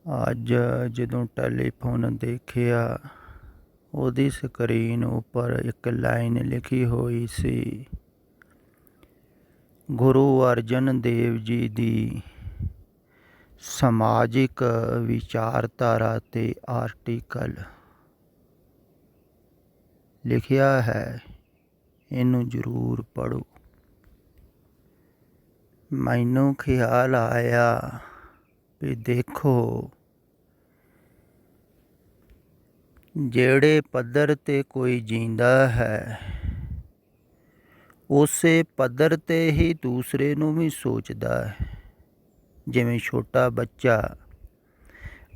ਅੱਜ ਜਦੋਂ ਟੈਲੀਫੋਨ ਦੇਖਿਆ, ਉਹਦੀ ਸਕਰੀਨ ਉੱਪਰ ਇੱਕ ਲਾਈਨ ਲਿਖੀ ਹੋਈ ਸੀ, ਗੁਰੂ ਅਰਜਨ ਦੇਵ ਜੀ ਦੀ ਸਮਾਜਿਕ ਵਿਚਾਰਧਾਰਾ 'ਤੇ ਆਰਟੀਕਲ ਲਿਖਿਆ ਹੈ, ਇਹਨੂੰ ਜ਼ਰੂਰ ਪੜ੍ਹੋ। ਮੈਨੂੰ ਖਿਆਲ ਆਇਆ ਵੀ ਦੇਖੋ, ਜਿਹੜੇ ਪੱਧਰ 'ਤੇ ਕੋਈ ਜੀਂਦਾ ਹੈ, ਉਸੇ ਪੱਧਰ 'ਤੇ ਹੀ ਦੂਸਰੇ ਨੂੰ ਵੀ ਸੋਚਦਾ ਹੈ। ਜਿਵੇਂ ਛੋਟਾ ਬੱਚਾ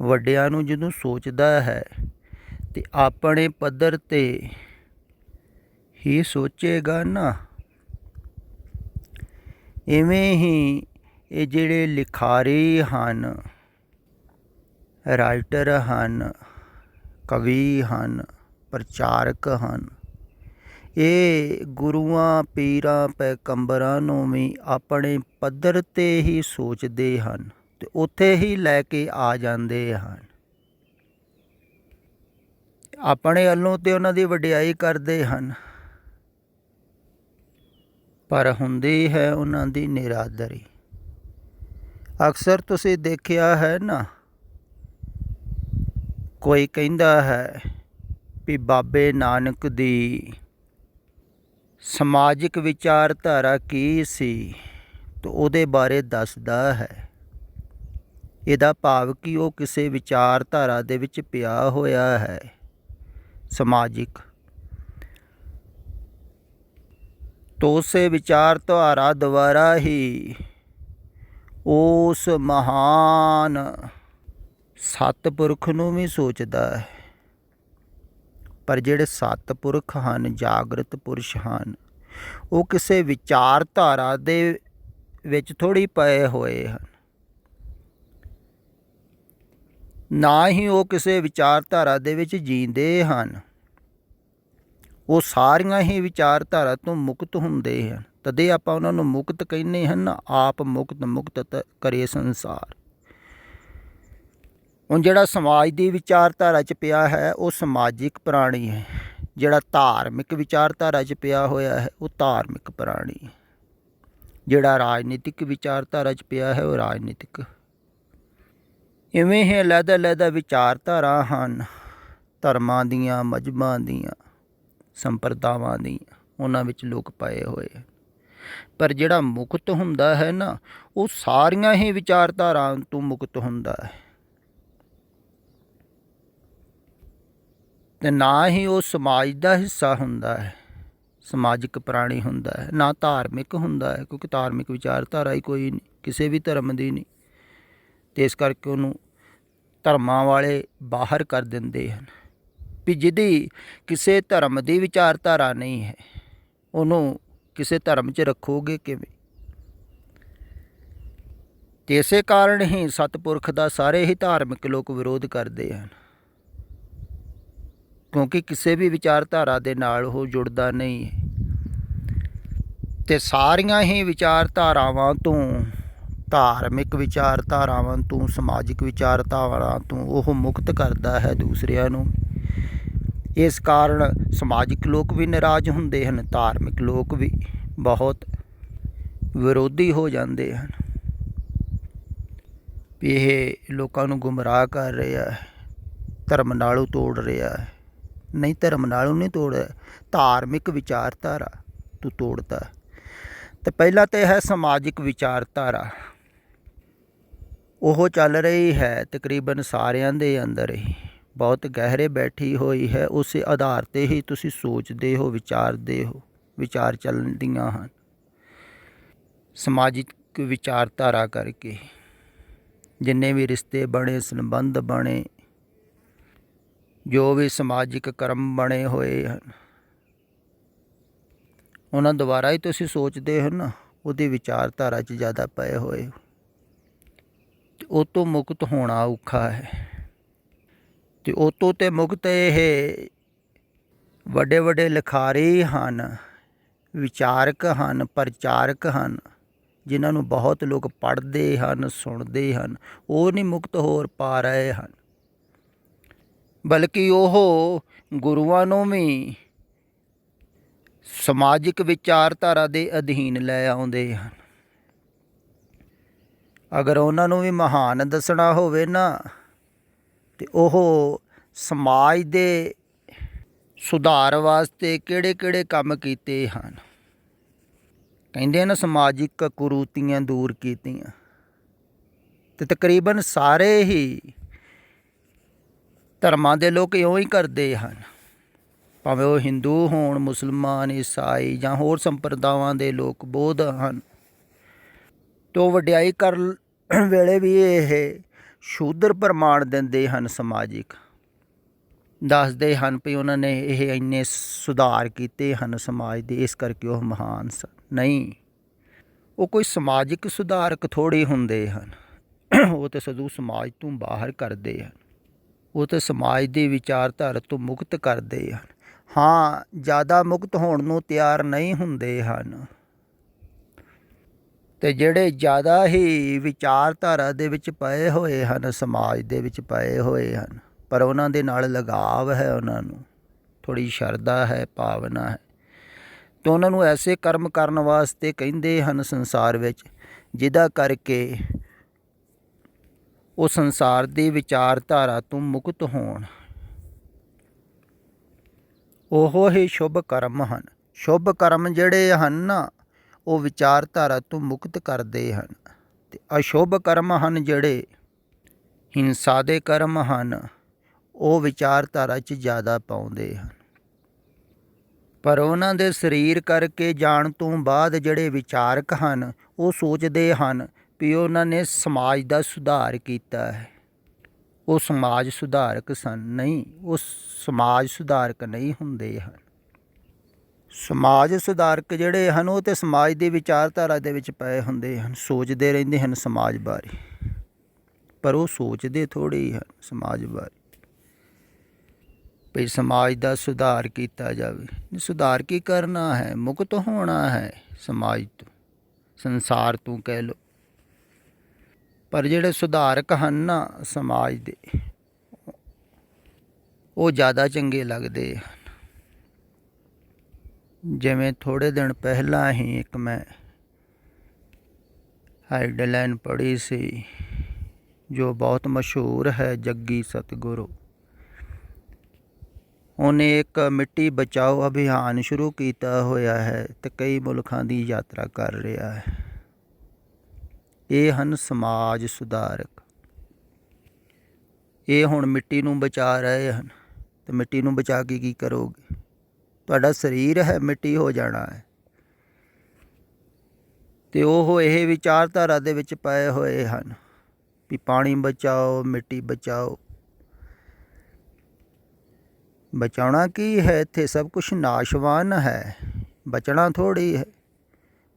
ਵੱਡਿਆਂ ਨੂੰ ਜਦੋਂ ਸੋਚਦਾ ਹੈ ਤੇ ਆਪਣੇ ਪੱਧਰ 'ਤੇ ਹੀ ਸੋਚੇਗਾ ਨਾ। ਇਵੇਂ ਹੀ ਇਹ ਜਿਹੜੇ ਲਿਖਾਰੀ ਹਨ, ਰਾਈਟਰ ਹਨ, ਕਵੀ ਹਨ, ਪ੍ਰਚਾਰਕ ਹਨ, ਇਹ ਗੁਰੂਆਂ ਪੀਰਾਂ ਪੈਗੰਬਰਾਂ ਨੂੰ ਵੀ ਆਪਣੇ ਪੱਧਰ 'ਤੇ ਹੀ ਸੋਚਦੇ ਹਨ ਅਤੇ ਉੱਥੇ ਹੀ ਲੈ ਕੇ ਆ ਜਾਂਦੇ ਹਨ। ਆਪਣੇ ਵੱਲੋਂ ਤਾਂ ਉਹਨਾਂ ਦੀ ਵਡਿਆਈ ਕਰਦੇ ਹਨ, ਪਰ ਹੁੰਦੀ ਹੈ ਉਹਨਾਂ ਦੀ ਨਿਰਾਦਰੀ। ਅਕਸਰ ਤੁਸੀਂ ਦੇਖਿਆ ਹੈ ਨਾ, ਕੋਈ ਕਹਿੰਦਾ ਹੈ ਵੀ ਬਾਬੇ ਨਾਨਕ ਦੀ ਸਮਾਜਿਕ ਵਿਚਾਰਧਾਰਾ ਕੀ ਸੀ ਅਤੇ ਉਹਦੇ ਬਾਰੇ ਦੱਸਦਾ ਹੈ। ਇਹਦਾ ਭਾਵ ਕਿ ਉਹ ਕਿਸੇ ਵਿਚਾਰਧਾਰਾ ਦੇ ਵਿੱਚ ਪਿਆ ਹੋਇਆ ਹੈ ਸਮਾਜਿਕ, ਤੋ ਉਸੇ ਵਿਚਾਰਧਾਰਾ ਦੁਆਰਾ ਹੀ ਉਸ ਮਹਾਨ ਸਤਿਪੁਰਖ ਨੂੰ ਵੀ ਸੋਚਦਾ ਹੈ। ਪਰ ਜਿਹੜੇ ਸਤਿਪੁਰਖ ਹਨ, ਜਾਗਰਤ ਪੁਰਸ਼ ਹਨ, ਉਹ ਕਿਸੇ ਵਿਚਾਰਧਾਰਾ ਦੇ ਵਿੱਚ ਥੋੜ੍ਹੀ ਪਏ ਹੋਏ ਹਨ, ਨਾ ਹੀ ਉਹ ਕਿਸੇ ਵਿਚਾਰਧਾਰਾ ਦੇ ਵਿੱਚ ਜੀਂਦੇ ਹਨ। ਉਹ ਸਾਰੀਆਂ ਹੀ ਵਿਚਾਰਧਾਰਾ ਤੋਂ ਮੁਕਤ ਹੁੰਦੇ ਹਨ, ਤਦੇ ਆਪਾਂ ਉਹਨਾਂ ਨੂੰ ਮੁਕਤ ਕਹਿੰਦੇ ਹਨ ਨਾ। ਆਪ ਮੁਕਤ ਮੁਕਤ ਕਰੇ ਸੰਸਾਰ। ਹੁਣ ਜਿਹੜਾ ਸਮਾਜ ਦੀ ਵਿਚਾਰਧਾਰਾ 'ਚ ਪਿਆ ਹੈ, ਉਹ ਸਮਾਜਿਕ ਪ੍ਰਾਣੀ ਹੈ। ਜਿਹੜਾ ਧਾਰਮਿਕ ਵਿਚਾਰਧਾਰਾ 'ਚ ਪਿਆ ਹੋਇਆ ਹੈ, ਉਹ ਧਾਰਮਿਕ ਪ੍ਰਾਣੀ ਹੈ। ਜਿਹੜਾ ਰਾਜਨੀਤਿਕ ਵਿਚਾਰਧਾਰਾ 'ਚ ਪਿਆ ਹੈ, ਉਹ ਰਾਜਨੀਤਿਕ। ਇਵੇਂ ਹੀ ਅਲੱਗ ਅਲੱਗ ਵਿਚਾਰਧਾਰਾ ਹਨ, ਧਰਮਾਂ ਦੀਆਂ, ਮਜ਼ਹਬਾਂ ਦੀਆਂ, ਸੰਪਰਦਾਵਾਂ ਦੀਆਂ, ਉਹਨਾਂ ਵਿੱਚ ਲੋਕ ਪਏ ਹੋਏ ਹਨ। ਪਰ ਜਿਹੜਾ ਮੁਕਤ ਹੁੰਦਾ ਹੈ ਨਾ, ਉਹ ਸਾਰੀਆਂ ਹੀ ਵਿਚਾਰਧਾਰਾ ਤੋਂ ਮੁਕਤ ਹੁੰਦਾ ਹੈ, ਅਤੇ ਨਾ ਹੀ ਉਹ ਸਮਾਜ ਦਾ ਹਿੱਸਾ ਹੁੰਦਾ ਹੈ, ਸਮਾਜਿਕ ਪ੍ਰਾਣੀ ਹੁੰਦਾ ਹੈ, ਨਾ ਧਾਰਮਿਕ ਹੁੰਦਾ ਹੈ, ਕਿਉਂਕਿ ਧਾਰਮਿਕ ਵਿਚਾਰਧਾਰਾ ਹੀ ਕੋਈ ਨਹੀਂ, ਕਿਸੇ ਵੀ ਧਰਮ ਦੀ ਨਹੀਂ। ਅਤੇ ਇਸ ਕਰਕੇ ਉਹਨੂੰ ਧਰਮਾਂ ਵਾਲੇ ਬਾਹਰ ਕਰ ਦਿੰਦੇ ਹਨ ਵੀ ਜਿਹਦੀ ਕਿਸੇ ਧਰਮ ਦੀ ਵਿਚਾਰਧਾਰਾ ਨਹੀਂ ਹੈ, ਉਹਨੂੰ ਕਿਸੇ ਧਰਮ 'ਚ ਰੱਖੋਗੇ ਕਿਵੇਂ? ਅਤੇ ਇਸੇ ਕਾਰਨ ਹੀ ਸਤਿਪੁਰਖ ਦਾ ਸਾਰੇ ਹੀ ਧਾਰਮਿਕ ਲੋਕ ਵਿਰੋਧ ਕਰਦੇ ਹਨ, ਕਿਉਂਕਿ ਕਿਸੇ ਵੀ ਵਿਚਾਰਧਾਰਾ ਦੇ ਨਾਲ ਉਹ ਜੁੜਦਾ ਨਹੀਂ ਹੈ। ਅਤੇ ਸਾਰੀਆਂ ਹੀ ਵਿਚਾਰਧਾਰਾਵਾਂ ਤੋਂ, ਧਾਰਮਿਕ ਵਿਚਾਰਧਾਰਾਵਾਂ ਤੋਂ, ਸਮਾਜਿਕ ਵਿਚਾਰਧਾਰਾਵਾਂ ਤੋਂ ਉਹ ਮੁਕਤ ਕਰਦਾ ਹੈ ਦੂਸਰਿਆਂ ਨੂੰ। ਇਸ ਕਾਰਨ ਸਮਾਜਿਕ ਲੋਕ ਵੀ ਨਾਰਾਜ਼ ਹੁੰਦੇ ਹਨ, ਧਾਰਮਿਕ ਲੋਕ ਵੀ ਬਹੁਤ ਵਿਰੋਧੀ ਹੋ ਜਾਂਦੇ ਹਨ ਵੀ ਇਹ ਲੋਕਾਂ ਨੂੰ ਗੁੰਮਰਾਹ ਕਰ ਰਿਹਾ ਹੈ, ਧਰਮ ਨਾਲੋਂ ਤੋੜ ਰਿਹਾ ਹੈ। ਨਹੀਂ, ਧਰਮ ਨਾਲੋਂ ਨਹੀਂ ਤੋੜਿਆ, ਧਾਰਮਿਕ ਵਿਚਾਰਧਾਰਾ ਤੂੰ ਤੋੜਦਾ। ਅਤੇ ਪਹਿਲਾਂ ਤਾਂ ਹੈ ਸਮਾਜਿਕ ਵਿਚਾਰਧਾਰਾ, ਉਹ ਚੱਲ ਰਹੀ ਹੈ ਤਕਰੀਬਨ ਸਾਰਿਆਂ ਦੇ ਅੰਦਰ ਹੀ, ਬਹੁਤ ਗਹਿਰੇ ਬੈਠੀ ਹੋਈ ਹੈ। ਉਸੇ ਆਧਾਰ 'ਤੇ ਹੀ ਤੁਸੀਂ ਸੋਚਦੇ ਹੋ, ਵਿਚਾਰਦੇ ਹੋ, ਵਿਚਾਰ ਚੱਲਦੀਆਂ ਹਨ। ਸਮਾਜਿਕ ਵਿਚਾਰਧਾਰਾ ਕਰਕੇ ਜਿੰਨੇ ਵੀ ਰਿਸ਼ਤੇ ਬਣੇ, ਸੰਬੰਧ ਬਣੇ, ਜੋ ਵੀ ਸਮਾਜਿਕ ਕਰਮ ਬਣੇ ਹੋਏ ਹਨ, ਉਹਨਾਂ ਦੁਆਰਾ ਹੀ ਤੁਸੀਂ ਸੋਚਦੇ ਹੋ ਨਾ। ਉਹਦੀ ਵਿਚਾਰਧਾਰਾ 'ਚ ਜ਼ਿਆਦਾ ਪਏ ਹੋਏ, ਅਤੇ ਉਹ ਤੋਂ ਮੁਕਤ ਹੋਣਾ ਔਖਾ ਹੈ। ਅਤੇ ਉਹ ਤੋਂ ਤਾਂ ਮੁਕਤ ਇਹ ਵੱਡੇ ਵੱਡੇ ਲਿਖਾਰੀ ਹਨ, ਵਿਚਾਰਕ ਹਨ, ਪ੍ਰਚਾਰਕ ਹਨ, ਜਿਨ੍ਹਾਂ ਨੂੰ ਬਹੁਤ ਲੋਕ ਪੜ੍ਹਦੇ ਹਨ, ਸੁਣਦੇ ਹਨ, ਉਹ ਨਹੀਂ ਮੁਕਤ ਹੋ ਪਾ ਰਹੇ ਹਨ, ਬਲਕਿ ਉਹ ਗੁਰੂਆਂ ਨੂੰ ਵੀ ਸਮਾਜਿਕ ਵਿਚਾਰਧਾਰਾ ਦੇ ਅਧੀਨ ਲੈ ਆਉਂਦੇ ਹਨ। ਅਗਰ ਉਹਨਾਂ ਨੂੰ ਵੀ ਮਹਾਨ ਦੱਸਣਾ ਹੋਵੇ ਨਾ, ਤੇ ਉਹ ਸਮਾਜ ਦੇ ਸੁਧਾਰ ਵਾਸਤੇ ਕਿਹੜੇ ਕਿਹੜੇ ਕੰਮ ਕੀਤੇ ਹਨ। ਕਹਿੰਦੇ ਨਾ ਸਮਾਜਿਕ ਕੁਰੀਤੀਆਂ ਦੂਰ ਕੀਤੀਆਂ, ਤੇ ਤਕਰੀਬਨ ਸਾਰੇ ਹੀ ਧਰਮਾਂ ਦੇ ਲੋਕ ਇਉਂ ਹੀ ਕਰਦੇ ਹਨ, ਭਾਵੇਂ ਉਹ ਹਿੰਦੂ ਹੋਣ, ਮੁਸਲਮਾਨ, ਈਸਾਈ ਜਾਂ ਹੋਰ ਸੰਪਰਦਾਵਾਂ ਦੇ ਲੋਕ, ਬੋਧ ਹਨ। ਤੋ ਵਡਿਆਈ ਕਰਨ ਵੇਲੇ ਵੀ ਇਹ ਸ਼ੂਦਰ ਪ੍ਰਮਾਣ ਦਿੰਦੇ ਹਨ, ਸਮਾਜਿਕ ਦੱਸਦੇ ਹਨ ਵੀ ਉਹਨਾਂ ਨੇ ਇਹ ਇੰਨੇ ਸੁਧਾਰ ਕੀਤੇ ਹਨ ਸਮਾਜ ਦੇ, ਇਸ ਕਰਕੇ ਉਹ ਮਹਾਨ ਸਨ। ਨਹੀਂ, ਉਹ ਕੋਈ ਸਮਾਜਿਕ ਸੁਧਾਰਕ ਥੋੜ੍ਹੇ ਹੁੰਦੇ ਹਨ, ਉਹ ਤਾਂ ਸਗੋਂ ਸਮਾਜ ਤੋਂ ਬਾਹਰ ਕਰਦੇ ਹਨ, ਉਹ ਤਾਂ ਸਮਾਜ ਦੀ ਵਿਚਾਰਧਾਰਾ ਤੋਂ ਮੁਕਤ ਕਰਦੇ ਹਨ। ਹਾਂ, ਜ਼ਿਆਦਾ ਮੁਕਤ ਹੋਣ ਨੂੰ ਤਿਆਰ ਨਹੀਂ ਹੁੰਦੇ ਹਨ, ਅਤੇ ਜਿਹੜੇ ਜ਼ਿਆਦਾ ਹੀ ਵਿਚਾਰਧਾਰਾ ਦੇ ਵਿੱਚ ਪਏ ਹੋਏ ਹਨ, ਸਮਾਜ ਦੇ ਵਿੱਚ ਪਏ ਹੋਏ ਹਨ, ਪਰ ਉਹਨਾਂ ਦੇ ਨਾਲ ਲਗਾਵ ਹੈ, ਉਹਨਾਂ ਨੂੰ ਥੋੜ੍ਹੀ ਸ਼ਰਧਾ ਹੈ, ਭਾਵਨਾ ਹੈ, ਤਾਂ ਉਹਨਾਂ ਨੂੰ ਐਸੇ ਕਰਮ ਕਰਨ ਵਾਸਤੇ ਕਹਿੰਦੇ ਹਨ ਸੰਸਾਰ ਵਿੱਚ, ਜਿਹਦਾ ਕਰਕੇ ਉਹ ਸੰਸਾਰ ਦੀ ਵਿਚਾਰਧਾਰਾ ਤੋਂ ਮੁਕਤ ਹੋਣ। ਉਹ ਹੀ ਸ਼ੁਭ ਕਰਮ ਹਨ। ਸ਼ੁਭ ਕਰਮ ਜਿਹੜੇ ਹਨ ਨਾ, ਉਹ ਵਿਚਾਰਧਾਰਾ ਤੋਂ ਮੁਕਤ ਕਰਦੇ ਹਨ, ਅਤੇ ਅਸ਼ੁਭ ਕਰਮ ਹਨ ਜਿਹੜੇ ਹਿੰਸਾ ਦੇ ਕਰਮ ਹਨ, ਉਹ ਵਿਚਾਰਧਾਰਾ 'ਚ ਜ਼ਿਆਦਾ ਪਾਉਂਦੇ ਹਨ। ਪਰ ਉਹਨਾਂ ਦੇ ਸਰੀਰ ਕਰਕੇ ਜਾਣ ਤੋਂ ਬਾਅਦ ਜਿਹੜੇ ਵਿਚਾਰਕ ਹਨ, ਉਹ ਸੋਚਦੇ ਹਨ ਵੀ ਉਹਨਾਂ ਨੇ ਸਮਾਜ ਦਾ ਸੁਧਾਰ ਕੀਤਾ ਹੈ, ਉਹ ਸਮਾਜ ਸੁਧਾਰਕ ਸਨ। ਨਹੀਂ, ਉਹ ਸਮਾਜ ਸੁਧਾਰਕ ਨਹੀਂ ਹੁੰਦੇ ਹਨ। ਸਮਾਜ ਸੁਧਾਰਕ ਜਿਹੜੇ ਹਨ, ਉਹ ਤਾਂ ਸਮਾਜ ਦੀ ਵਿਚਾਰਧਾਰਾ ਦੇ ਵਿੱਚ ਪਏ ਹੁੰਦੇ ਹਨ, ਸੋਚਦੇ ਰਹਿੰਦੇ ਹਨ ਸਮਾਜ ਬਾਰੇ, ਪਰ ਉਹ ਸੋਚਦੇ ਥੋੜ੍ਹੇ ਹਨ ਸਮਾਜ ਬਾਰੇ ਵੀ ਸਮਾਜ ਦਾ ਸੁਧਾਰ ਕੀਤਾ ਜਾਵੇ। ਸੁਧਾਰ ਕੀ ਕਰਨਾ ਹੈ? ਮੁਕਤ ਹੋਣਾ ਹੈ ਸਮਾਜ ਤੋਂ, ਸੰਸਾਰ ਤੋਂ ਕਹਿ ਲਓ। ਪਰ ਜਿਹੜੇ ਸੁਧਾਰਕ ਹਨ ਨਾ ਸਮਾਜ ਦੇ, ਉਹ ਜ਼ਿਆਦਾ ਚੰਗੇ ਲੱਗਦੇ ਹਨ। ਜਿਵੇਂ ਥੋੜ੍ਹੇ ਦਿਨ ਪਹਿਲਾਂ ਹੀ ਇੱਕ ਮੈਂ ਹੈਡਲਾਈਨ ਪੜ੍ਹੀ ਸੀ, ਜੋ ਬਹੁਤ ਮਸ਼ਹੂਰ ਹੈ, ਜੱਗੀ ਸਤਿਗੁਰੂ। ਉਹਨੇ ਇੱਕ ਮਿੱਟੀ ਬਚਾਓ ਅਭਿਆਨ ਸ਼ੁਰੂ ਕੀਤਾ ਹੋਇਆ ਹੈ ਅਤੇ ਕਈ ਮੁਲਕਾਂ ਦੀ ਯਾਤਰਾ ਕਰ ਰਿਹਾ ਹੈ। ਇਹ ਹਨ ਸਮਾਜ ਸੁਧਾਰਕ। ਇਹ ਹੁਣ ਮਿੱਟੀ ਨੂੰ ਬਚਾ ਰਹੇ ਹਨ, ਅਤੇ ਮਿੱਟੀ ਨੂੰ ਬਚਾ ਕੇ ਕੀ ਕਰੋਗੇ? ਤੁਹਾਡਾ ਸਰੀਰ ਹੈ, ਮਿੱਟੀ ਹੋ ਜਾਣਾ ਹੈ। ਅਤੇ ਉਹ ਇਹ ਵਿਚਾਰਧਾਰਾ ਦੇ ਵਿੱਚ ਪਏ ਹੋਏ ਹਨ ਵੀ ਪਾਣੀ ਬਚਾਓ, ਮਿੱਟੀ ਬਚਾਓ। ਬਚਾਉਣਾ ਕੀ ਹੈ? ਇੱਥੇ ਸਭ ਕੁਛ ਨਾਸ਼ਵਾਨ ਹੈ, ਬਚਣਾ ਥੋੜ੍ਹੀ ਹੈ।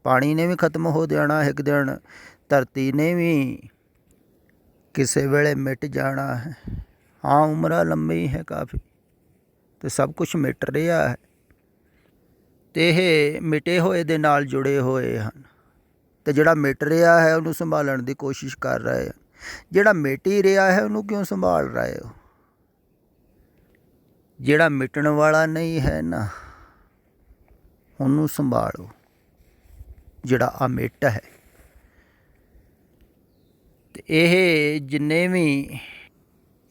ਪਾਣੀ ਨੇ ਵੀ ਖਤਮ ਹੋ ਜਾਣਾ ਇੱਕ ਦਿਨ, ਧਰਤੀ ਨੇ ਵੀ ਕਿਸੇ ਵੇਲੇ ਮਿਟ ਜਾਣਾ ਹੈ। ਹਾਂ, ਉਮਰਾਂ ਲੰਮੀ ਹੈ ਕਾਫੀ, ਅਤੇ ਸਭ ਕੁਛ ਮਿਟ ਰਿਹਾ ਹੈ, ਅਤੇ ਇਹ ਮਿਟੇ ਹੋਏ ਦੇ ਨਾਲ ਜੁੜੇ ਹੋਏ ਹਨ, ਅਤੇ ਜਿਹੜਾ ਮਿਟ ਰਿਹਾ ਹੈ ਉਹਨੂੰ ਸੰਭਾਲਣ ਦੀ ਕੋਸ਼ਿਸ਼ ਕਰ ਰਹੇ ਹਨ। ਜਿਹੜਾ ਮਿਟ ਹੀ ਰਿਹਾ ਹੈ ਉਹਨੂੰ ਕਿਉਂ ਸੰਭਾਲ ਰਹੇ ਹੋ? ਜਿਹੜਾ ਮਿਟਣ ਵਾਲਾ ਨਹੀਂ ਹੈ ਨਾ, ਉਹਨੂੰ ਸੰਭਾਲੋ, ਜਿਹੜਾ ਅਮਿੱਟ ਹੈ। ਅਤੇ ਇਹ ਜਿੰਨੇ ਵੀ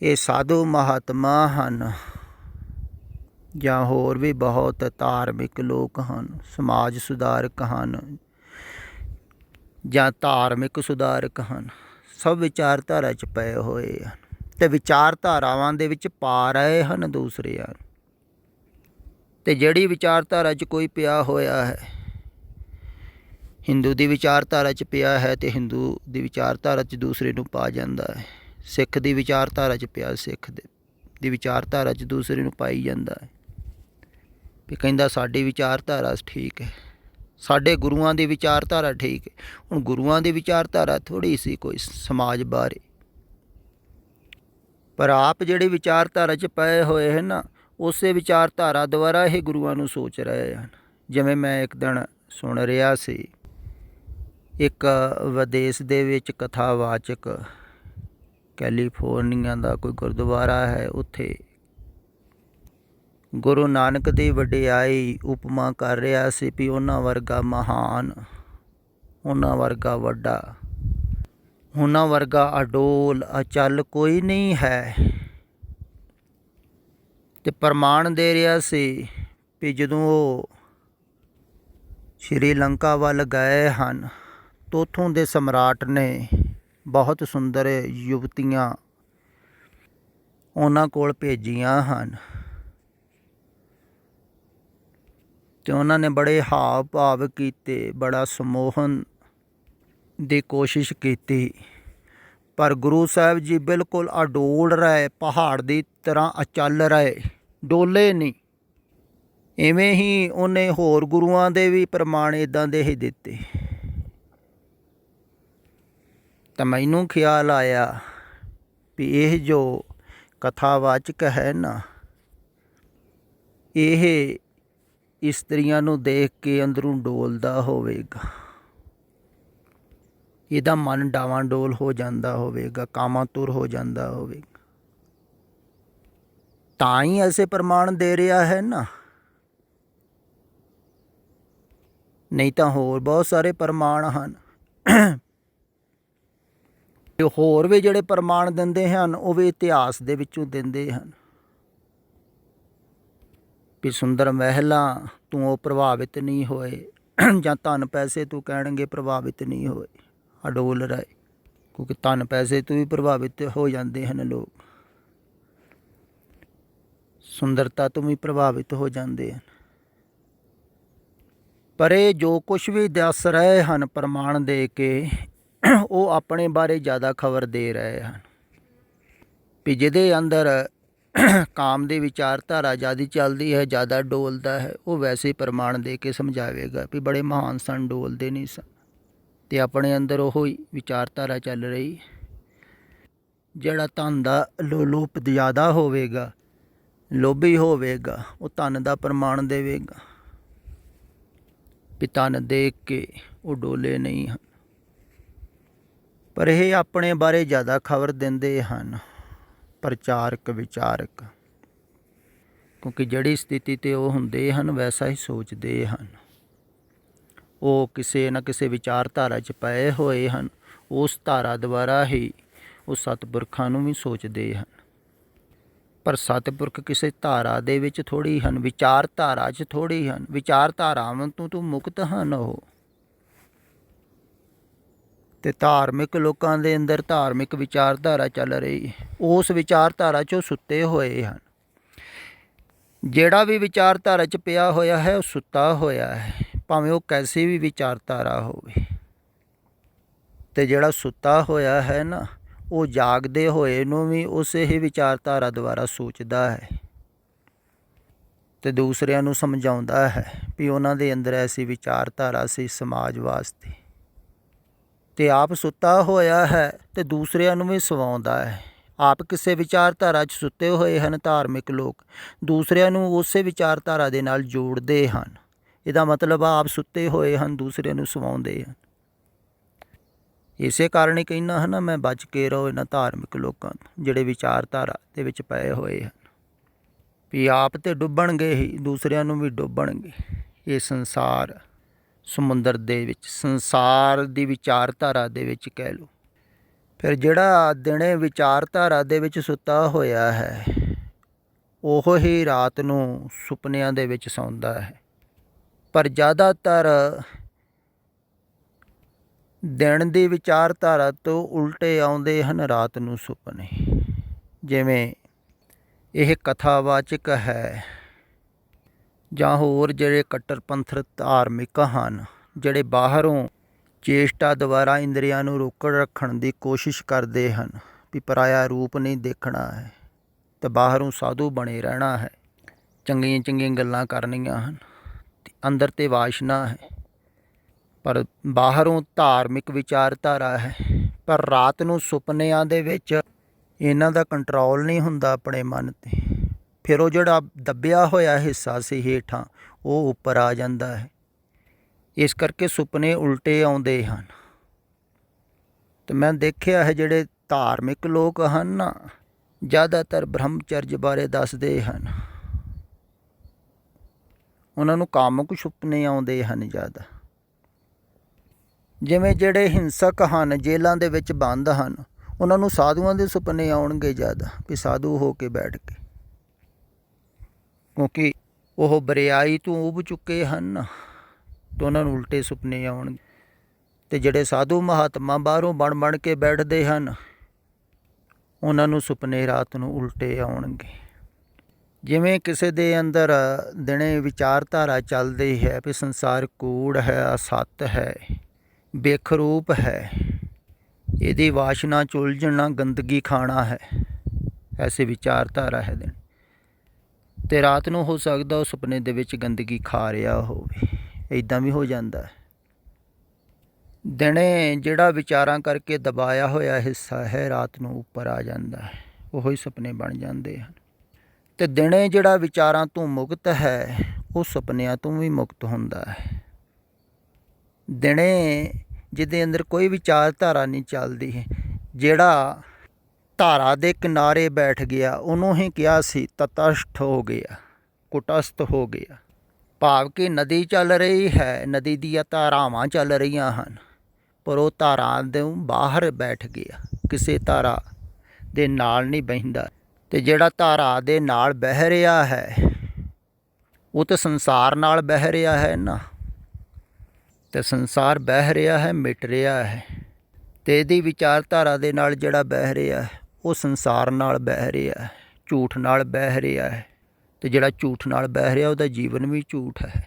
ਇਹ ਸਾਧੂ ਮਹਾਤਮਾ ਹਨ, ਜਾਂ ਹੋਰ ਵੀ ਬਹੁਤ ਧਾਰਮਿਕ ਲੋਕ ਹਨ, ਸਮਾਜ ਸੁਧਾਰਕ ਹਨ, ਜਾਂ ਧਾਰਮਿਕ ਸੁਧਾਰਕ ਹਨ, ਸਭ ਵਿਚਾਰਧਾਰਾ 'ਚ ਪਏ ਹੋਏ ਹਨ, ਅਤੇ ਵਿਚਾਰਧਾਰਾਵਾਂ ਦੇ ਵਿੱਚ ਪਾ ਰਹੇ ਹਨ ਦੂਸਰਿਆਂ ਨੂੰ। ਅਤੇ ਜਿਹੜੀ ਵਿਚਾਰਧਾਰਾ 'ਚ ਕੋਈ ਪਿਆ ਹੋਇਆ ਹੈ, ਹਿੰਦੂ ਦੀ ਵਿਚਾਰਧਾਰਾ 'ਚ ਪਿਆ ਹੈ, ਅਤੇ ਹਿੰਦੂ ਦੀ ਵਿਚਾਰਧਾਰਾ 'ਚ ਦੂਸਰੇ ਨੂੰ ਪਾ ਜਾਂਦਾ ਹੈ। ਸਿੱਖ ਦੀ ਵਿਚਾਰਧਾਰਾ 'ਚ ਪਿਆ, ਸਿੱਖ ਦੀ ਵਿਚਾਰਧਾਰਾ 'ਚ ਦੂਸਰੇ ਨੂੰ ਪਾਈ ਜਾਂਦਾ ਹੈ, ਵੀ ਕਹਿੰਦਾ ਸਾਡੀ ਵਿਚਾਰਧਾਰਾ ਠੀਕ ਹੈ, ਸਾਡੇ ਗੁਰੂਆਂ ਦੀ ਵਿਚਾਰਧਾਰਾ ਠੀਕ ਹੈ। ਹੁਣ ਗੁਰੂਆਂ ਦੀ ਵਿਚਾਰਧਾਰਾ ਥੋੜ੍ਹੀ ਸੀ ਕੋਈ ਸਮਾਜ ਬਾਰੇ, ਪਰ ਆਪ ਜਿਹੜੀ ਵਿਚਾਰਧਾਰਾ 'ਚ ਪਏ ਹੋਏ ਹਨ ਨਾ, ਉਸੇ ਵਿਚਾਰਧਾਰਾ ਦੁਆਰਾ ਇਹ ਗੁਰੂਆਂ ਨੂੰ ਸੋਚ ਰਹੇ ਹਨ। ਜਿਵੇਂ ਮੈਂ ਇੱਕ ਦਿਨ ਸੁਣ ਰਿਹਾ ਸੀ ਇੱਕ ਵਿਦੇਸ਼ ਦੇ ਵਿੱਚ ਕਥਾਵਾਚਕ ਕੈਲੀਫੋਰਨੀਆ ਦਾ ਕੋਈ ਗੁਰਦੁਆਰਾ ਹੈ, ਉੱਥੇ ਗੁਰੂ ਨਾਨਕ ਦੀ ਵਡਿਆਈ ਉਪਮਾ ਕਰ ਰਿਹਾ ਸੀ ਵੀ ਉਹਨਾਂ ਵਰਗਾ ਮਹਾਨ, ਉਹਨਾਂ ਵਰਗਾ ਵੱਡਾ, ਉਹਨਾਂ ਵਰਗਾ ਅਡੋਲ ਅਚਲ ਕੋਈ ਨਹੀਂ ਹੈ। ਤੇ ਪ੍ਰਮਾਣ ਦੇ ਰਿਹਾ ਸੀ ਵੀ ਜਦੋਂ ਉਹ ਸ਼੍ਰੀਲੰਕਾ ਵੱਲ ਗਏ ਹਨ ਤਾਂ ਉੱਥੋਂ ਦੇ ਸਮਰਾਟ ਨੇ ਬਹੁਤ ਸੁੰਦਰ ਯੁਵਤੀਆਂ ਉਹਨਾਂ ਕੋਲ ਭੇਜੀਆਂ ਹਨ ਅਤੇ ਉਹਨਾਂ ਨੇ ਬੜੇ ਹਾਵ ਭਾਵ ਕੀਤੇ, ਬੜਾ ਸਮੋਹਨ ਦੀ ਕੋਸ਼ਿਸ਼ ਕੀਤੀ, ਪਰ ਗੁਰੂ ਸਾਹਿਬ ਜੀ ਬਿਲਕੁਲ ਅਡੋਲ ਰਹੇ, ਪਹਾੜ ਦੀ ਤਰ੍ਹਾਂ ਅਚਲ ਰਹੇ, ਡੋਲੇ ਨਹੀਂ। ਇਵੇਂ ਹੀ ਉਹਨੇ ਹੋਰ ਗੁਰੂਆਂ ਦੇ ਵੀ ਪ੍ਰਮਾਣ ਇੱਦਾਂ ਦੇ ਹੀ ਦਿੱਤੇ। ਤਾਂ ਮੈਨੂੰ ਖਿਆਲ ਆਇਆ ਵੀ ਇਹ ਜੋ ਕਥਾਵਾਚਕ ਹੈ ਨਾ, ਇਹ ਇਸਤਰੀਆਂ ਨੂੰ ਦੇਖ ਕੇ ਅੰਦਰੋਂ ਡੋਲਦਾ ਹੋਵੇਗਾ, ਇਹਦਾ ਮਨ ਡਾਵਾਂਡੋਲ ਹੋ ਜਾਂਦਾ ਹੋਵੇਗਾ, ਕਾਮਾਤੁਰ ਹੋ ਜਾਂਦਾ ਹੋਵੇਗਾ, ਤਾਂ ਹੀ ਐਸੇ ਪ੍ਰਮਾਣ ਦੇ ਰਿਹਾ ਹੈ ਨਾ। ਨਹੀਂ ਤਾਂ ਹੋਰ ਬਹੁਤ ਸਾਰੇ ਪ੍ਰਮਾਣ ਹਨ। ਹੋਰ ਵੀ ਜਿਹੜੇ ਪ੍ਰਮਾਣ ਦਿੰਦੇ ਹਨ ਉਹ ਵੀ ਇਤਿਹਾਸ ਦੇ ਵਿੱਚੋਂ ਦਿੰਦੇ ਹਨ ਵੀ ਸੁੰਦਰ ਮਹਿਲਾਂ ਤੋਂ ਉਹ ਪ੍ਰਭਾਵਿਤ ਨਹੀਂ ਹੋਏ, ਜਾਂ ਧਨ ਪੈਸੇ ਤੋਂ ਕਹਿਣਗੇ ਪ੍ਰਭਾਵਿਤ ਨਹੀਂ ਹੋਏ, ਅਡੋਲ ਰਹੇ, ਕਿਉਂਕਿ ਧਨ ਪੈਸੇ ਤੋਂ ਵੀ ਪ੍ਰਭਾਵਿਤ ਹੋ ਜਾਂਦੇ ਹਨ ਲੋਕ, ਸੁੰਦਰਤਾ ਤੋਂ ਵੀ ਪ੍ਰਭਾਵਿਤ ਹੋ ਜਾਂਦੇ ਹਨ। ਪਰ ਇਹ ਜੋ ਕੁਛ ਵੀ ਦੱਸ ਰਹੇ ਹਨ ਪ੍ਰਮਾਣ ਦੇ ਕੇ, ਉਹ ਆਪਣੇ ਬਾਰੇ ਜ਼ਿਆਦਾ ਖਬਰ ਦੇ ਰਹੇ ਹਨ ਵੀ ਜਿਹਦੇ ਅੰਦਰ ਕਾਮ ਦੀ ਵਿਚਾਰਧਾਰਾ ਜ਼ਿਆਦਾ ਚੱਲਦੀ ਹੈ, ਜ਼ਿਆਦਾ ਡੋਲਦਾ ਹੈ, ਉਹ ਵੈਸੇ ਪ੍ਰਮਾਣ ਦੇ ਕੇ ਸਮਝਾਵੇਗਾ ਵੀ ਬੜੇ ਮਹਾਨ ਸਨ, ਡੋਲਦੇ ਨਹੀਂ ਸਨ। ਅਤੇ ਆਪਣੇ ਅੰਦਰ ਉਹ ਹੀ ਵਿਚਾਰਧਾਰਾ ਚੱਲ ਰਹੀ। ਜਿਹੜਾ ਧਨ ਦਾ ਲੋਭ ਜ਼ਿਆਦਾ ਹੋਵੇਗਾ, ਲੋਭੀ ਹੋਵੇਗਾ, ਉਹ ਧਨ ਦਾ ਪ੍ਰਮਾਣ ਦੇਵੇਗਾ ਵੀ ਧਨ ਦੇਖ ਕੇ ਉਹ ਡੋਲੇ ਨਹੀਂ ਹਨ। ਪਰ ਇਹ ਆਪਣੇ ਬਾਰੇ ਜ਼ਿਆਦਾ ਖਬਰ ਦਿੰਦੇ ਹਨ ਪ੍ਰਚਾਰਕ ਵਿਚਾਰਕ, ਕਿਉਂਕਿ ਜਿਹੜੀ ਸਥਿਤੀ 'ਤੇ ਉਹ ਹੁੰਦੇ ਹਨ ਵੈਸਾ ਹੀ ਸੋਚਦੇ ਹਨ। ਉਹ ਕਿਸੇ ਨਾ ਕਿਸੇ ਵਿਚਾਰਧਾਰਾ 'ਚ ਪਏ ਹੋਏ ਹਨ, ਉਸ ਧਾਰਾ ਦੁਆਰਾ ਹੀ ਉਹ ਸਤਿਪੁਰਖਾਂ ਨੂੰ ਵੀ ਸੋਚਦੇ ਹਨ। ਪਰ ਸਤਿਪੁਰਖ ਕਿਸੇ ਧਾਰਾ ਦੇ ਵਿੱਚ ਥੋੜ੍ਹੀ ਹਨ, ਵਿਚਾਰਧਾਰਾ 'ਚ ਥੋੜ੍ਹੀ ਹਨ। ਵਿਚਾਰਧਾਰਾਵਾਂ ਤੋਂ ਮੁਕਤ ਹਨ ਉਹ। ਅਤੇ ਧਾਰਮਿਕ ਲੋਕਾਂ ਦੇ ਅੰਦਰ ਧਾਰਮਿਕ ਵਿਚਾਰਧਾਰਾ ਚੱਲ ਰਹੀ, ਉਸ ਵਿਚਾਰਧਾਰਾ 'ਚ ਉਹ ਸੁੱਤੇ ਹੋਏ ਹਨ। ਜਿਹੜਾ ਵੀ ਵਿਚਾਰਧਾਰਾ 'ਚ ਪਿਆ ਹੋਇਆ ਹੈ ਉਹ ਸੁੱਤਾ ਹੋਇਆ ਹੈ, ਭਾਵੇਂ ਉਹ ਕੈਸੀ ਵੀ ਵਿਚਾਰਧਾਰਾ ਹੋਵੇ। ਅਤੇ ਜਿਹੜਾ ਸੁੱਤਾ ਹੋਇਆ ਹੈ ਨਾ, ਉਹ ਜਾਗਦੇ ਹੋਏ ਨੂੰ ਵੀ ਉਸੇ ਹੀ ਵਿਚਾਰਧਾਰਾ ਦੁਆਰਾ ਸੋਚਦਾ ਹੈ ਅਤੇ ਦੂਸਰਿਆਂ ਨੂੰ ਸਮਝਾਉਂਦਾ ਹੈ ਵੀ ਉਹਨਾਂ ਦੇ ਅੰਦਰ ਐਸੀ ਵਿਚਾਰਧਾਰਾ ਸੀ ਸਮਾਜ ਵਾਸਤੇ। ਅਤੇ ਆਪ ਸੁੱਤਾ ਹੋਇਆ ਹੈ ਅਤੇ ਦੂਸਰਿਆਂ ਨੂੰ ਵੀ ਸਵਾਉਂਦਾ ਹੈ। ਆਪ ਕਿਸੇ ਵਿਚਾਰਧਾਰਾ 'ਚ ਸੁੱਤੇ ਹੋਏ ਹਨ ਧਾਰਮਿਕ ਲੋਕ, ਦੂਸਰਿਆਂ ਨੂੰ ਉਸੇ ਵਿਚਾਰਧਾਰਾ ਦੇ ਨਾਲ ਜੋੜਦੇ ਹਨ। ਇਹਦਾ ਮਤਲਬ ਆਪ ਸੁੱਤੇ ਹੋਏ ਹਨ, ਦੂਸਰਿਆਂ ਨੂੰ ਸਵਾਉਂਦੇ ਹਨ। ਇਸੇ ਕਾਰਨ ਹੀ ਕਹਿੰਦਾ ਹੈ ਨਾ, ਮੈਂ ਬਚ ਕੇ ਰਹੋ ਇਹਨਾਂ ਧਾਰਮਿਕ ਲੋਕਾਂ ਤੋਂ ਜਿਹੜੇ ਵਿਚਾਰਧਾਰਾ ਦੇ ਵਿੱਚ ਪਏ ਹੋਏ ਹਨ, ਵੀ ਆਪ ਤਾਂ ਡੁੱਬਣਗੇ ਹੀ, ਦੂਸਰਿਆਂ ਨੂੰ ਵੀ ਡੁੱਬਣਗੇ ਇਹ ਸੰਸਾਰ ਸਮੁੰਦਰ ਦੇ ਵਿੱਚ, ਸੰਸਾਰ ਦੀ ਵਿਚਾਰਧਾਰਾ ਦੇ ਵਿੱਚ ਕਹਿ ਲਓ। ਫਿਰ ਦਿਨੇ ਵਿਚਾਰਧਾਰਾ ਦੇ ਵਿੱਚ ਸੁੱਤਾ ਹੋਇਆ ਹੈ, ਉਹ ਹੀ ਰਾਤ ਨੂੰ ਸੁਪਨਿਆਂ ਦੇ ਵਿੱਚ ਸੌਂਦਾ ਹੈ। ਪਰ ਜ਼ਿਆਦਾਤਰ ਦਿਨ ਦੀ ਵਿਚਾਰਧਾਰਾ ਤੋਂ ਉਲਟੇ ਆਉਂਦੇ ਹਨ ਰਾਤ ਨੂੰ ਸੁਪਨੇ। ਜਿਵੇਂ ਇਹ ਕਥਾਵਾਚਕ ਹੈ ਜਾਂ ਹੋਰ ਜਿਹੜੇ ਕੱਟਰਪੰਥ ਧਾਰਮਿਕ ਹਨ, ਜਿਹੜੇ ਬਾਹਰੋਂ ਚੇਸ਼ਟਾ ਦੁਆਰਾ ਇੰਦਰੀਆਂ ਨੂੰ ਰੋਕੜ ਰੱਖਣ ਦੀ ਕੋਸ਼ਿਸ਼ ਕਰਦੇ ਹਨ ਵੀ ਪਰਾਇਆ ਰੂਪ ਨਹੀਂ ਦੇਖਣਾ ਹੈ ਅਤੇ ਬਾਹਰੋਂ ਸਾਧੂ ਬਣੇ ਰਹਿਣਾ ਹੈ, ਚੰਗੀਆਂ ਚੰਗੀਆਂ ਗੱਲਾਂ ਕਰਨੀਆਂ ਹਨ, ਅੰਦਰ ਤੇ ਵਾਸ਼ਨਾ ਹੈ, ਪਰ ਬਾਹਰੋਂ ਧਾਰਮਿਕ ਵਿਚਾਰਧਾਰਾ ਹੈ। ਪਰ ਰਾਤ ਨੂੰ ਸੁਪਨਿਆਂ ਦੇ ਵਿੱਚ ਇਹਨਾਂ ਦਾ ਕੰਟਰੋਲ ਨਹੀਂ ਹੁੰਦਾ ਆਪਣੇ ਮਨ 'ਤੇ। ਫਿਰ ਉਹ ਜਿਹੜਾ ਦੱਬਿਆ ਹੋਇਆ ਹਿੱਸਾ ਸੀ ਹੇਠਾਂ, ਉਹ ਉੱਪਰ ਆ ਜਾਂਦਾ ਹੈ। ਇਸ ਕਰਕੇ ਸੁਪਨੇ ਉਲਟੇ ਆਉਂਦੇ ਹਨ। ਤੇ ਮੈਂ ਦੇਖਿਆ ਹੈ ਜਿਹੜੇ ਧਾਰਮਿਕ ਲੋਕ ਹਨ ਨਾ, ਜ਼ਿਆਦਾਤਰ ਬ੍ਰਹਮਚਰਜ ਬਾਰੇ ਦੱਸਦੇ ਹਨ। ਉਹਨਾਂ ਨੂੰ ਕਾਮੁਕ ਸੁਪਨੇ ਆਉਂਦੇ ਹਨ ਜ਼ਿਆਦਾ। ਜਿਵੇਂ ਜਿਹੜੇ ਹਿੰਸਕ ਹਨ, ਜੇਲ੍ਹਾਂ ਦੇ ਵਿੱਚ ਬੰਦ ਹਨ, ਉਹਨਾਂ ਨੂੰ ਸਾਧੂਆਂ ਦੇ ਸੁਪਨੇ ਆਉਣਗੇ ਜ਼ਿਆਦਾ, ਕਿ ਸਾਧੂ ਹੋ ਕੇ ਬੈਠ ਕੇ, ਕਿਉਂਕਿ ਉਹ ਬਰਿਆਈ ਤੋਂ ਉਬ ਚੁੱਕੇ ਹਨ ਨਾ, ਤਾਂ ਉਹਨਾਂ ਨੂੰ ਉਲਟੇ ਸੁਪਨੇ ਆਉਣਗੇ। ਅਤੇ ਜਿਹੜੇ ਸਾਧੂ ਮਹਾਤਮਾ ਬਾਹਰੋਂ ਬਣ ਕੇ ਬੈਠਦੇ ਹਨ, ਉਹਨਾਂ ਨੂੰ ਸੁਪਨੇ ਰਾਤ ਨੂੰ ਉਲਟੇ ਆਉਣਗੇ। ਜਿਵੇਂ ਕਿਸੇ ਦੇ ਅੰਦਰ ਦਿਨੇ ਵਿਚਾਰਧਾਰਾ ਚੱਲਦੀ ਹੈ ਵੀ ਸੰਸਾਰ ਕੂੜ ਹੈ, ਅਸੱਤ ਹੈ, ਬੇਖਰੂਪ ਹੈ, ਇਹਦੀ ਵਾਸ਼ਨਾ 'ਚ ਉਲਝਣਾ, ਗੰਦਗੀ ਖਾਣਾ ਹੈ, ਐਸੀ ਵਿਚਾਰਧਾਰਾ ਹੈ ਦਿਨ। ਅਤੇ ਰਾਤ ਨੂੰ ਹੋ ਸਕਦਾ ਉਹ ਸੁਪਨੇ ਦੇ ਵਿੱਚ ਗੰਦਗੀ ਖਾ ਰਿਹਾ ਹੋਵੇ, ਇੱਦਾਂ ਵੀ ਹੋ ਜਾਂਦਾ ਹੈ। ਦਿਨੇ ਜਿਹੜਾ ਵਿਚਾਰਾਂ ਕਰਕੇ ਦਬਾਇਆ ਹੋਇਆ ਹਿੱਸਾ ਹੈ, ਰਾਤ ਨੂੰ ਉੱਪਰ ਆ ਜਾਂਦਾ ਹੈ, ਉਹੀ ਸੁਪਨੇ ਬਣ ਜਾਂਦੇ ਹਨ। ਅਤੇ ਦਿਨੇ ਜਿਹੜਾ ਵਿਚਾਰਾਂ ਤੋਂ ਮੁਕਤ ਹੈ, ਉਹ ਸੁਪਨਿਆਂ ਤੋਂ ਵੀ ਮੁਕਤ ਹੁੰਦਾ ਹੈ। ਦਿਨੇ ਜਿਹਦੇ ਅੰਦਰ ਕੋਈ ਵਿਚਾਰਧਾਰਾ ਨਹੀਂ ਚੱਲਦੀ, ਜਿਹੜਾ ਧਾਰਾ ਦੇ ਕਿਨਾਰੇ ਬੈਠ ਗਿਆ, ਉਹਨੂੰ ਹੀ ਕਿਹਾ ਸੀ ਤਟਸਥ ਹੋ ਗਿਆ, ਕੁਟਸਥ ਹੋ ਗਿਆ। ਭਾਵ ਕਿ ਨਦੀ ਚੱਲ ਰਹੀ ਹੈ, ਨਦੀ ਦੀਆਂ ਧਾਰਾਵਾਂ ਚੱਲ ਰਹੀਆਂ ਹਨ, ਪਰ ਉਹ ਧਾਰਾ ਦੇ ਬਾਹਰ ਬੈਠ ਗਿਆ, ਕਿਸੇ ਧਾਰਾ ਦੇ ਨਾਲ ਨਹੀਂ ਬਹਿੰਦਾ। ਅਤੇ ਜਿਹੜਾ ਧਾਰਾ ਦੇ ਨਾਲ ਬਹਿ ਰਿਹਾ ਹੈ, ਉਹ ਤਾਂ ਸੰਸਾਰ ਨਾਲ ਬਹਿ ਰਿਹਾ ਹੈ ਨਾ, ਅਤੇ ਸੰਸਾਰ ਬਹਿ ਰਿਹਾ ਹੈ, ਮਿਟ ਰਿਹਾ ਹੈ। ਅਤੇ ਇਹਦੀ ਵਿਚਾਰਧਾਰਾ ਦੇ ਨਾਲ ਜਿਹੜਾ ਬਹਿ ਰਿਹਾ ਹੈ, ਉਹ ਸੰਸਾਰ ਨਾਲ ਬਹਿ ਰਿਹਾ ਹੈ, ਝੂਠ ਨਾਲ ਬਹਿ ਰਿਹਾ ਹੈ। ਅਤੇ ਜਿਹੜਾ ਝੂਠ ਨਾਲ ਬਹਿ ਰਿਹਾ, ਉਹਦਾ ਜੀਵਨ ਵੀ ਝੂਠ ਹੈ।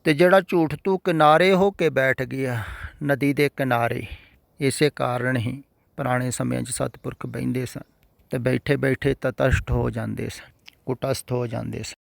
ਅਤੇ ਜਿਹੜਾ ਝੂਠ ਤੋਂ ਕਿਨਾਰੇ ਹੋ ਕੇ ਬੈਠ ਗਿਆ, ਨਦੀ ਦੇ ਕਿਨਾਰੇ, ਇਸੇ ਕਾਰਨ ਹੀ ਪੁਰਾਣੇ ਸਮਿਆਂ 'ਚ ਸਤਿਪੁਰਖ ਬਹਿੰਦੇ ਸਨ ਅਤੇ ਬੈਠੇ ਬੈਠੇ ਤਟਸਥ ਹੋ ਜਾਂਦੇ ਸਨ, ਕੁਟਸਥ ਹੋ ਜਾਂਦੇ ਸਨ।